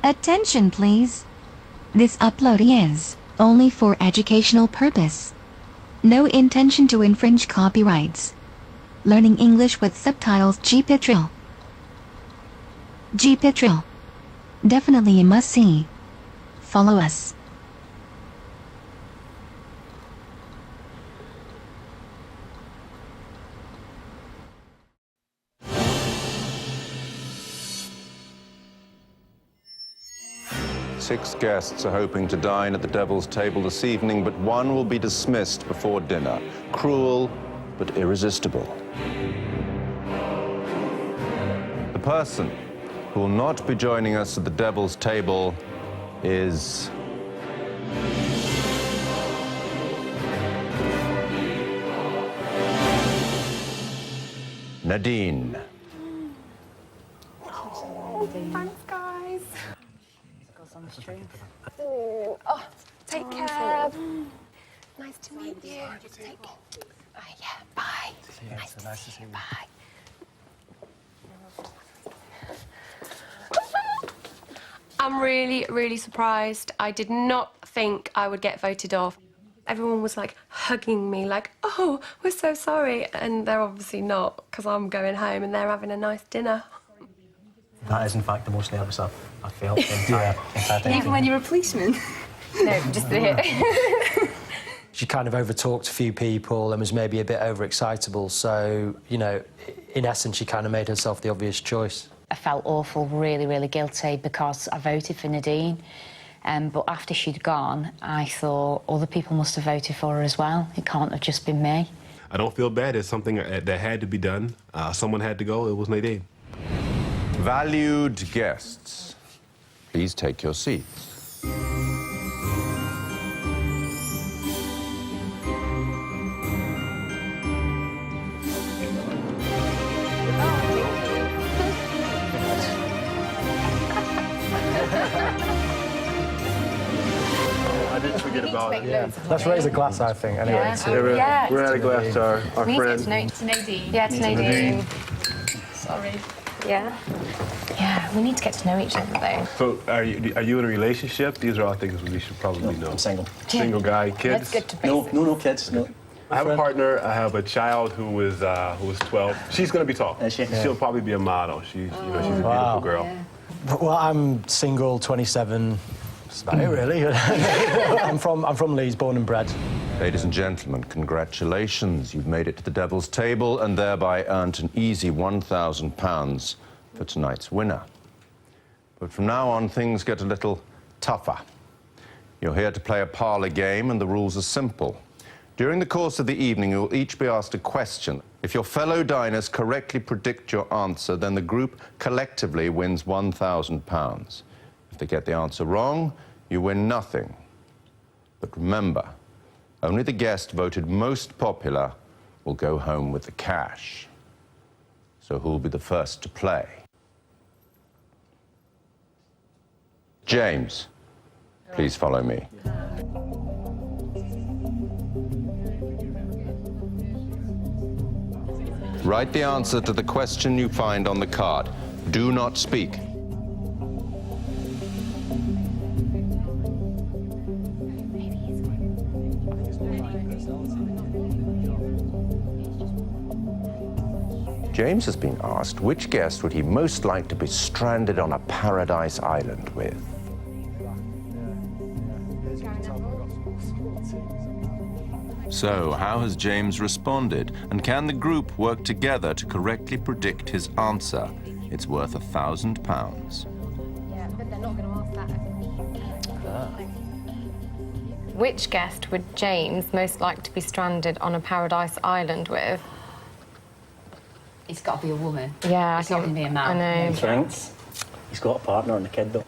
Attention please. This upload is only for educational purpose. No intention to infringe copyrights. Learning English with subtitles. GPITRAL. GPITRAL. Definitely a must-see. Follow us. Six guests are hoping to dine at the Devil's Table this evening, but one will be dismissed before dinner. Cruel, but irresistible. The person who will not be joining us at the Devil's Table is... Nadine. Oh, thanks, guys. Oh, take care. Nice to meet you. Take care. Yeah, bye. Nice to see you. Bye. I'm really, really surprised. I did not think I would get voted off. Everyone was like hugging me, like, oh, we're so sorry. And they're obviously not, because I'm going home and they're having a nice dinner. That is, in fact, the most nervous I've felt. Even when you're a policeman? No, just it. She kind of overtalked a few people and was maybe a bit overexcitable. So, you know, in essence, she kind of made herself the obvious choice. I felt awful, really, really guilty because I voted for Nadine. But after she'd gone, I thought other people must have voted for her as well. It can't have just been me. I don't feel bad. It's something that had to be done. Someone had to go. It was Nadine. Valued guests, please take your seats. I didn't forget about it. Yeah. Let's raise a glass, I think, anyway. Yeah, we're at a glass to our friend. To Nadine. Yeah, to Nadine. Sorry. Yeah. Yeah, we need to get to know each other, though. So, are you in a relationship? These are all things we should probably know. I'm single. Single guy, kids? Let's get to No kids, no. I have a partner. I have a child who is 12. She's going to be tall. Is she? She'll probably be a model. She's a beautiful girl. Yeah. Well, I'm single, 27. That's about it, really. I'm from Leeds, born and bred. Ladies and gentlemen, congratulations. You've made it to the Devil's Table and thereby earned an easy £1,000 for tonight's winner. But from now on, things get a little tougher. You're here to play a parlour game, and the rules are simple. During the course of the evening, you'll each be asked a question. If your fellow diners correctly predict your answer, then the group collectively wins £1,000. If they get the answer wrong, you win nothing. But remember, only the guest voted most popular will go home with the cash. So who'll be the first to play? James, please follow me. Write the answer to the question you find on the card. Do not speak. James has been asked which guest would he most like to be stranded on a paradise island with. So, how has James responded? And can the group work together to correctly predict his answer? It's worth £1,000. Yeah, but they're not going to ask that. Which guest would James most like to be stranded on a paradise island with? It's got to be a woman. Yeah, It's not going to be a man. I know. Thanks. He's got a partner and a kid, though.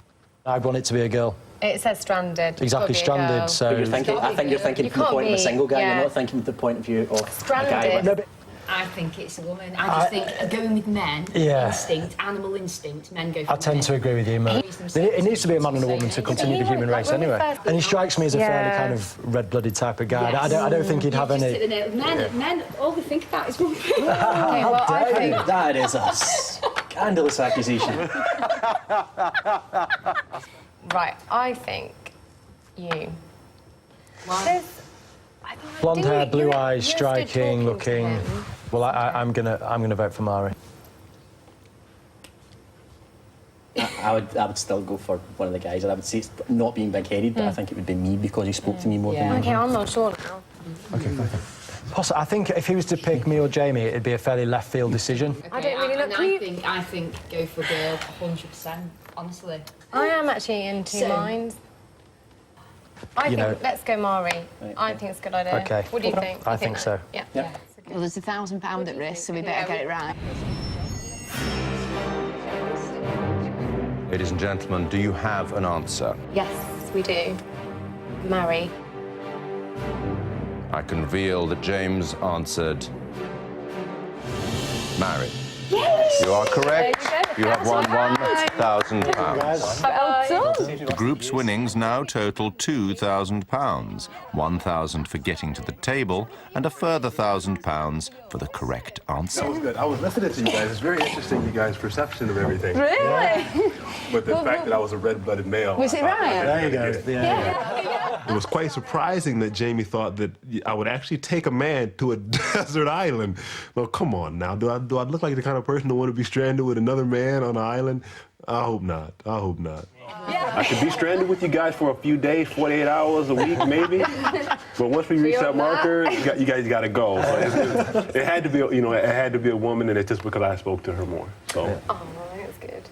I'd want it to be a girl. It says stranded. Exactly, stranded, so... I think you're thinking You from the can't point of a be, single guy, yeah. you're not thinking from the point of view of Stranded. a guy. No, but I think it's a woman. I just think going with men, Yeah. instinct, animal instinct, men go for I tend men. to agree with you, mate. It needs to be a man and a woman to continue the human race anyway. And he strikes me as a fairly kind of red-blooded type of guy. Yes. I don't think he'd have Just any... sit there. Men, all we think about is one thing. Okay, well, I think That is us. Scandalous accusation. Right, I think you. Why? Blonde hair, blue eyes, you stood striking, talking to looking. him. Well, I'm gonna vote for Mari. I would still go for one of the guys, and I would say it's not being big-headed, but I think it would be me because he spoke to me more than Okay, I'm not sure now. Okay, fine. I think if he was to pick me or Jamie, it'd be a fairly left field decision. Okay, I don't really look and I think go for girl 100%. Honestly. I am actually in two minds. I You think know- let's go Mari. I think it's a good idea. Okay. What do you think? I You think that? so. Yeah. Yeah. Well, there's £1,000 at risk, so we better get it right. Ladies and gentlemen, do you have an answer? Yes, we do. Marry. I can reveal that James answered marry. Yes! You are correct. You have won £1,000. Well done. The group's winnings now total £2,000. £1,000 for getting to the table and a further £1,000 for the correct answer. That was good. I was listening to you guys. It's very interesting, you guys' perception of everything. Really? But the fact that I was a red-blooded male. Was it right? There you go. Yeah. It was quite surprising that Jamie thought that I would actually take a man to a desert island. Well, come on now. Do I look like the kind of person who want to be stranded with another man on an island? I hope not. I hope not. I could be stranded with you guys for a few days, 48 hours a week, maybe. But once we reach that marker, you guys got to go. So it had to be, it had to be a woman, and it's just because I spoke to her more. So. Oh, that's good.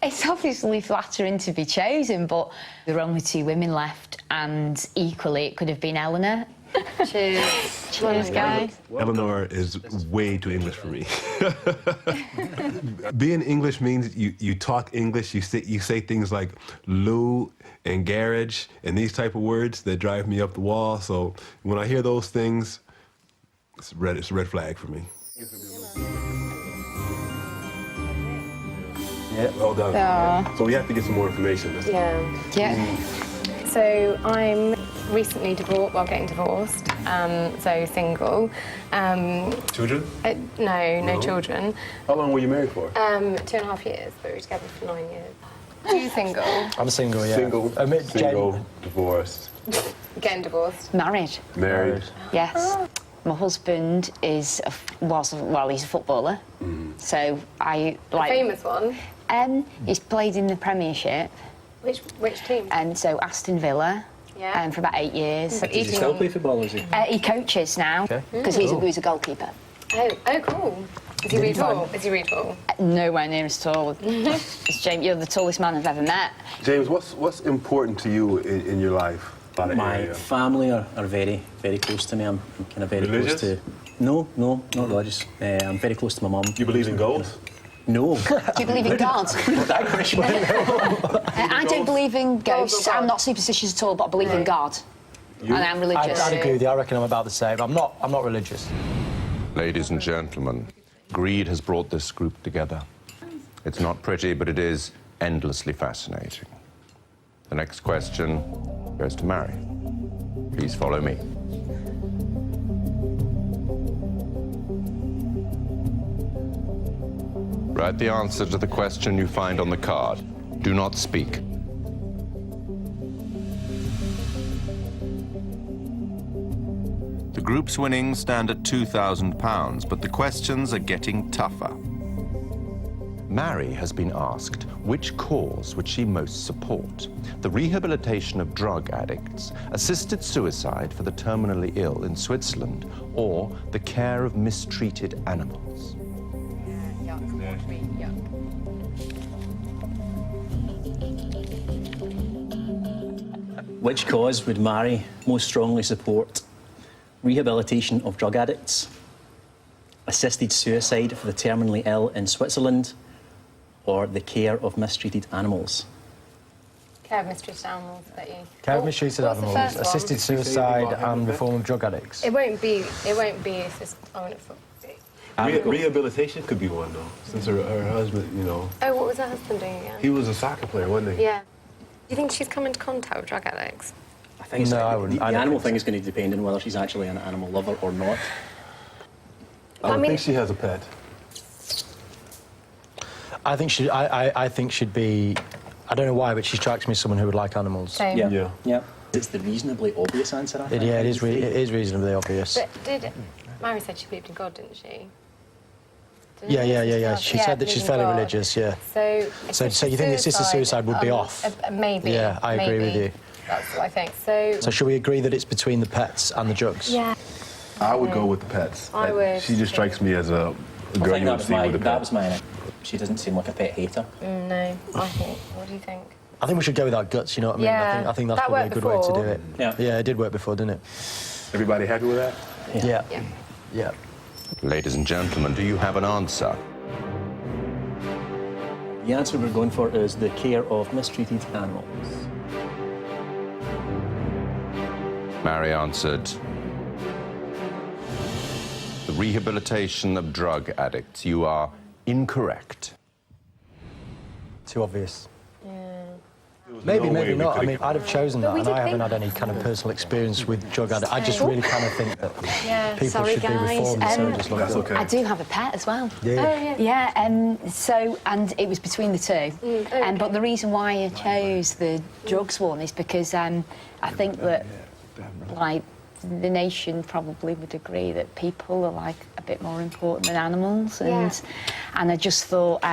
It's obviously flattering to be chosen, but there are only 2 women left, and equally it could have been Eleanor. Cheers. Cheers, guys. Eleanor is way too English for me. Being English means you talk English, you say things like loo and garage and these type of words that drive me up the wall. So when I hear those things, it's a red flag for me. Yeah, well done. So we have to get some more information. Yeah. So I'm recently divorced, well, getting divorced, so single. Children? No children. How long were you married for? 2.5 years, but we were together for 9 years. You single? I'm single, yeah. Single, Jane- divorced, Getting divorced. Married. married. Yes. My husband he's a footballer. So I like. Famous one. He's played in the Premiership, Which team? and so Aston Villa. Yeah. For about 8 years. Does he still play football, or is he? He coaches now because he's a goalkeeper. Oh, cool. Is he really tall? Is he really tall? Nowhere near as tall. It's James, you're the tallest man I've ever met. James, what's important to you in your life? My family are very, very close to me. I'm kind of very Religious? close to... No, not religious. I'm very close to my mum. You believe in gold? No. Do you believe in God? I don't believe in ghosts. I'm not superstitious at all, but I believe in God. And I'm religious. I'd agree with you. I reckon I'm about the same. I'm not religious. Ladies and gentlemen, greed has brought this group together. It's not pretty, but it is endlessly fascinating. The next question goes to Mary. Please follow me. Write the answer to the question you find on the card. Do not speak. The group's winnings stand at £2,000, but the questions are getting tougher. Mary has been asked which cause would she most support: the rehabilitation of drug addicts, assisted suicide for the terminally ill in Switzerland, or the care of mistreated animals. Which cause would Mary most strongly support? Rehabilitation of drug addicts, assisted suicide for the terminally ill in Switzerland, or the care of mistreated animals? Care of mistreated animals, I bet you. Care of mistreated What's the animals, first one? assisted suicide and reform of drug addicts. It won't be assisted. I wouldn't have thought. Rehabilitation could be one, though, since her husband, Oh, what was her husband doing again? he was a soccer player, wasn't he? Yeah. Do you think she's come into contact with drug addicts? I think No, I wouldn't. The I don't animal think thing is going to depend on whether she's actually an animal lover or not. I don't think she has a pet. I think she'd be... I don't know why, but she strikes me as someone who would like animals. Same. Yeah. It's the reasonably obvious answer, I think. Yeah, it is reasonably obvious. But Mary said she believed in God, didn't she? Yeah. She said that she's fairly religious, yeah. So you think the assisted suicide would be off? Maybe. Yeah, I agree with you. That's what I think. So should we agree that it's between the pets and the drugs? Yeah. I would go with the pets. I would. She just strikes me as a girl you would see with a pet. That was mine. She doesn't seem like a pet hater. No, I think. What do you think? I think we should go without guts, you know what I mean? Yeah, I think that's that probably a worked good way to do it. Yeah, it did work before, didn't it? Everybody happy with that? Yeah. Ladies and gentlemen, do you have an answer? The answer we're going for is the care of mistreated animals. Mary answered, the rehabilitation of drug addicts. You are incorrect. Too obvious. Maybe not. I mean, I'd have chosen that, and I haven't had any kind of personal experience with drug addicts. I just really kind of think that people should be reformed instead of just looked at. Okay. I do have a pet as well. Yeah. And it was between the two. But the reason why I chose the drugs one is because I think that, like, the nation probably would agree that people are, like, a bit more important than animals, and I just thought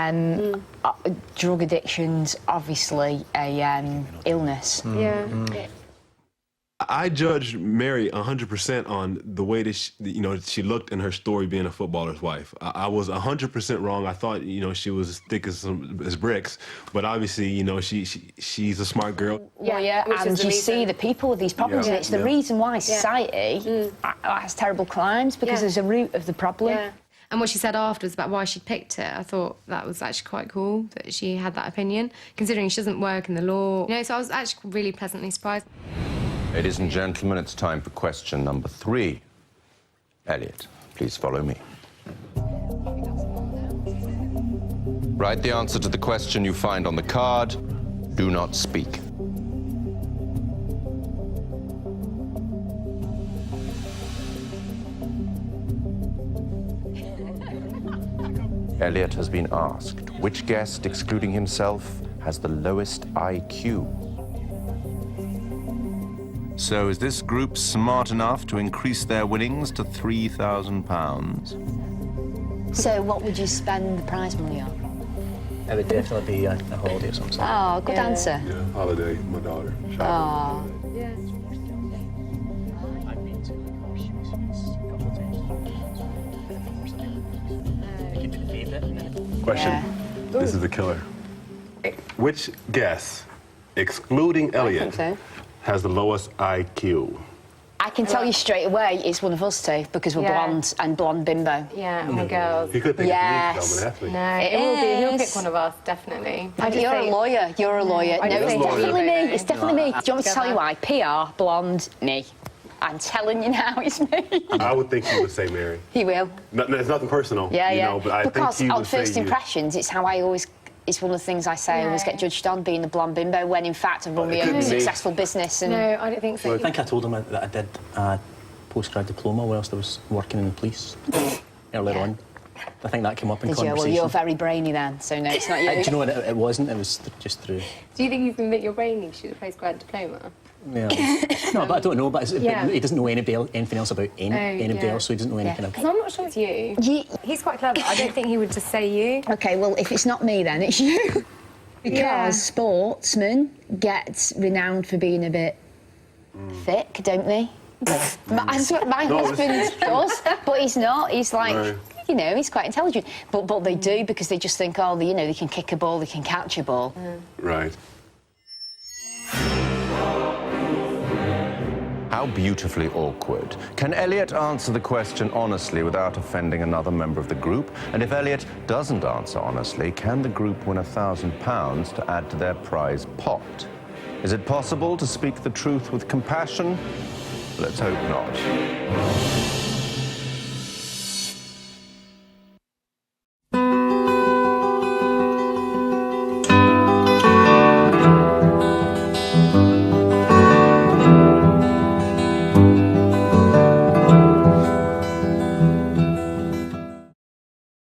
drug addiction's obviously a illness. I judged Mary 100% on the way that she looked in her story being a footballer's wife. I was 100% wrong. I thought she was as thick as bricks, but obviously she's a smart girl. And you see the people with these problems, and it's the reason why society has terrible crimes, because there's a root of the problem. And what she said afterwards about why she'd picked it, I thought that was actually quite cool that she had that opinion, considering she doesn't work in the law. So I was actually really pleasantly surprised. Ladies and gentlemen, it's time for question number 3. Elliot, please follow me. Write the answer to the question you find on the card. Do not speak. Elliot has been asked, which guest, excluding himself, has the lowest IQ? So is this group smart enough to increase their winnings to £3,000? So what would you spend the prize money on? It would definitely be a holiday of some sort. Oh, good answer. Yeah, holiday, my daughter. Oh. I've been to a couple of times. It could be the favourite. Question. This is the killer. Which guest, excluding Elliot, has the lowest IQ? I can tell you straight away it's one of us two, because we're blonde and blonde bimbo. Yeah, we're girls. You could think it's me, No, it will be. He'll pick one of us, definitely. You're a lawyer. You're a lawyer. No, it's definitely me. It's definitely me. Do you want me to tell you why? PR, blonde, me. I'm telling you now, it's me. I would think you would say Mary. He will. No, it's nothing personal. Yeah. But I because think he on would first say impressions, it's how I always... It's one of the things I say I always get judged on, being the blonde bimbo, when in fact I've run my own successful business. And no, I don't think so. Well, I think I told him that I did a postgrad diploma whilst I was working in the police earlier on. I think that came up in conversation. Well, you're very brainy then, so no, it's not you. Do you know what? It wasn't. It was just through. Do you think you can make your brainy to the postgrad diploma? Yeah. No, but I don't know. But he doesn't know anything else about anybody else, so he doesn't know anything about. Because I'm not sure it's you. He's quite clever. I don't think he would just say you. OK, well, if it's not me, then it's you. Because sportsmen get renowned for being a bit thick, don't they? My husband does, but he's not. He's like, he's quite intelligent. But they do, because they just think, oh, they can kick a ball, they can catch a ball. Right. How beautifully awkward. Can Elliot answer the question honestly without offending another member of the group? And if Elliot doesn't answer honestly, can the group win £1,000 to add to their prize pot? Is it possible to speak the truth with compassion? Let's hope not.